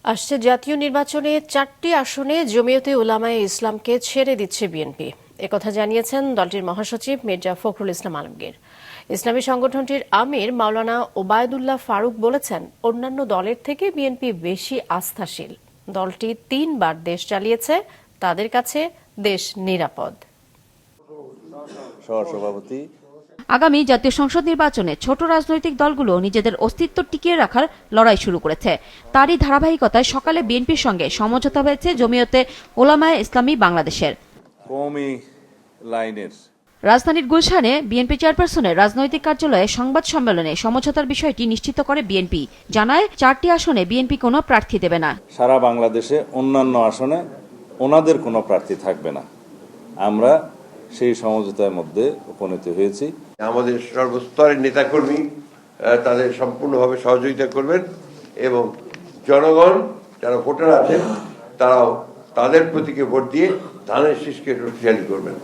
আসছে জাতীয় নির্বাচনে 4টি আসনে জমিয়তে উলামায়ে ইসলামকে ছেড়ে দিচ্ছে বিএনপি। একথা জানিয়েছেন দলটির মহাসচিব মির্জা ফখরুল ইসলাম আলমগীর। ইসলামী সংগঠনটির আমির মাওলানা ওবায়দুল্লাহ ফারুক বলেছেন, অন্যান্য দলের থেকে বিএনপি বেশি আস্থাশীল। দলটি 3 বার দেশ চালিয়েছে, তাদের কাছে দেশ নিরাপদ। সহসভাপতি আগামী জাতীয় সংসদ নির্বাচনে ছোট রাজনৈতিক দলগুলো নিজেদের অস্তিত্ব টিকিয়ে রাখার লড়াই শুরু করেছে। তারই ধারাবাহিকতায় সকালে বিএনপির সঙ্গে সমঝোতা হয়েছে জমিয়তে উলামায়ে ইসলামী বাংলাদেশের। কওমি লাইনের রাজধানীর গুলশানে বিএনপি চেয়ারপারসনের রাজনৈতিক কার্যালয়ে সংবাদ সম্মেলনে সমঝোতার বিষয়টি নিশ্চিত করে বিএনপি। জানায় 4টি আসনে বিএনপি কোনো প্রার্থী দেবে না। সারা বাংলাদেশে অন্যান্য আসনে ওনাদের কোনো প্রার্থী থাকবে না। আমরা সেই সমঝোতার মধ্যে উপনীত হয়েছি। আমাদের সর্বস্তরের নেতাকর্মী তাদের সম্পূর্ণভাবে সহযোগিতা করবেন এবং জনগণ যারা ভোটার আছেন তারাও তাদের প্রতীকে ভোট দিয়ে ধানের শীষকে শক্তিশালী করবেন।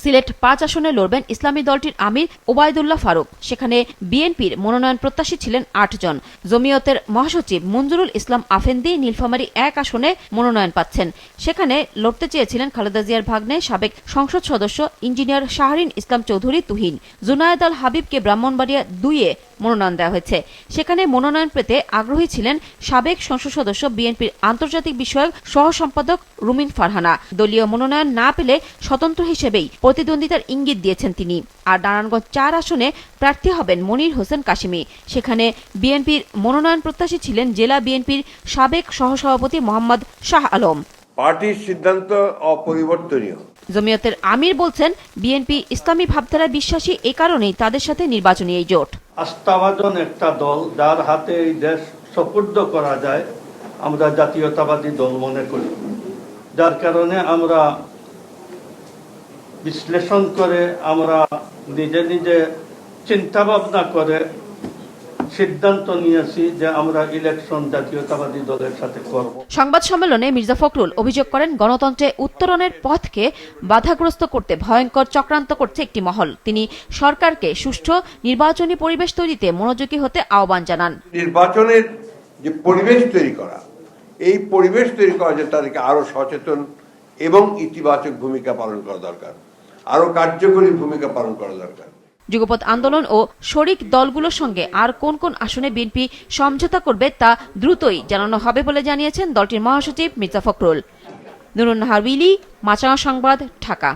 সিলেট 5 আসনে লড়বেন ইসলামী দলটির আমির ওবায়দুল্লাহ ফারুক। সেখানে বিএনপির মনোনয়ন প্রত্যাশী ছিলেন 8 জন। জমিয়তের মহাসচিব মঞ্জুরুল ইসলাম আফেন্দি নীলফামারী 1 আসনে মনোনয়ন পাচ্ছেন। সেখানে লড়তে চেয়েছিলেন খালেদা জিয়ার ভাগ্নে সাবেক সংসদ সদস্য ইঞ্জিনিয়ার শাহরিন ইসলাম চৌধুরী তুহিন। জুনায়েদ আল হাবিবকে ব্রাহ্মণবাড়িয়া 2-এ মনোনয়ন দেওয়া হয়েছে। সেখানে মনোনয়ন পেতে আগ্রহী ছিলেন সাবেক সংসদ সদস্য বিএনপির আন্তর্জাতিক বিষয়ক সহ সম্পাদক রুমিন ফারহানা। দলীয় মনোনয়ন না পেলে স্বতন্ত্র হিসেবেই প্রতিদ্বন্দ্বিতার ইঙ্গিত দিয়েছেন তিনি। আর নারায়ণগঞ্জ 4 আসনে প্রার্থী হবেন মনির হোসেন কাশিমি। সেখানে বিএনপির মনোনয়ন প্রত্যাশী ছিলেন জেলা বিএনপির সাবেক সহসভাপতি মোহাম্মদ শাহ আলম। পার্টির সিদ্ধান্ত অপরিবর্তনীয়। জমিয়তের আমির বলছেন, বিএনপি ইসলামী ভাবধারায় বিশ্বাসী, এই কারণেই তাদের সাথে নির্বাচনী এই জোট। আস্থাভাজন একটা দল যার হাতে এই দেশ সুপুর্দ করা যায় আমরা জাতীয়তাবাদী দল মনে করি। যার কারণে আমরা বিশ্লেষণ করে আমরা নিজে নিজে চিন্তা ভাবনা করে সিদ্ধান্ত নিয়েছি যে আমরা ইলেকশন জাতীয়তাবাদী দলের সাথে করব। সংবাদ সম্মেলনে মির্জা ফখরুল অভিযোগ করেন, গণতন্ত্রে উত্তরণের পথকে বাধাগ্রস্ত করতে ভয়ঙ্কর চক্রান্ত করছে একটি মহল। তিনি সরকারকে সুষ্ঠু নির্বাচনী পরিবেশ তৈরিতে মনোযোগী হতে আহ্বান জানান। নির্বাচনের যে পরিবেশ তৈরি করা, এই পরিবেশ তৈরি করা যে তাদেরকে আরো সচেতন এবং ইতিবাচক ভূমিকা পালন করা দরকার, আরো কার্যকরী ভূমিকা পালন করা দরকার। যুগপৎ আন্দোলন ও শরিক দলগুলোর সঙ্গে আর কোন কোন আসনে বিএনপি সমঝোতা করবে তা দ্রুতই জানানো হবে বলে জানিয়েছেন দলটির মহাসচিব মির্জা ফখরুল। নুরুন নাহার উইলি, মাছরাঙা সংবাদ, ঢাকা।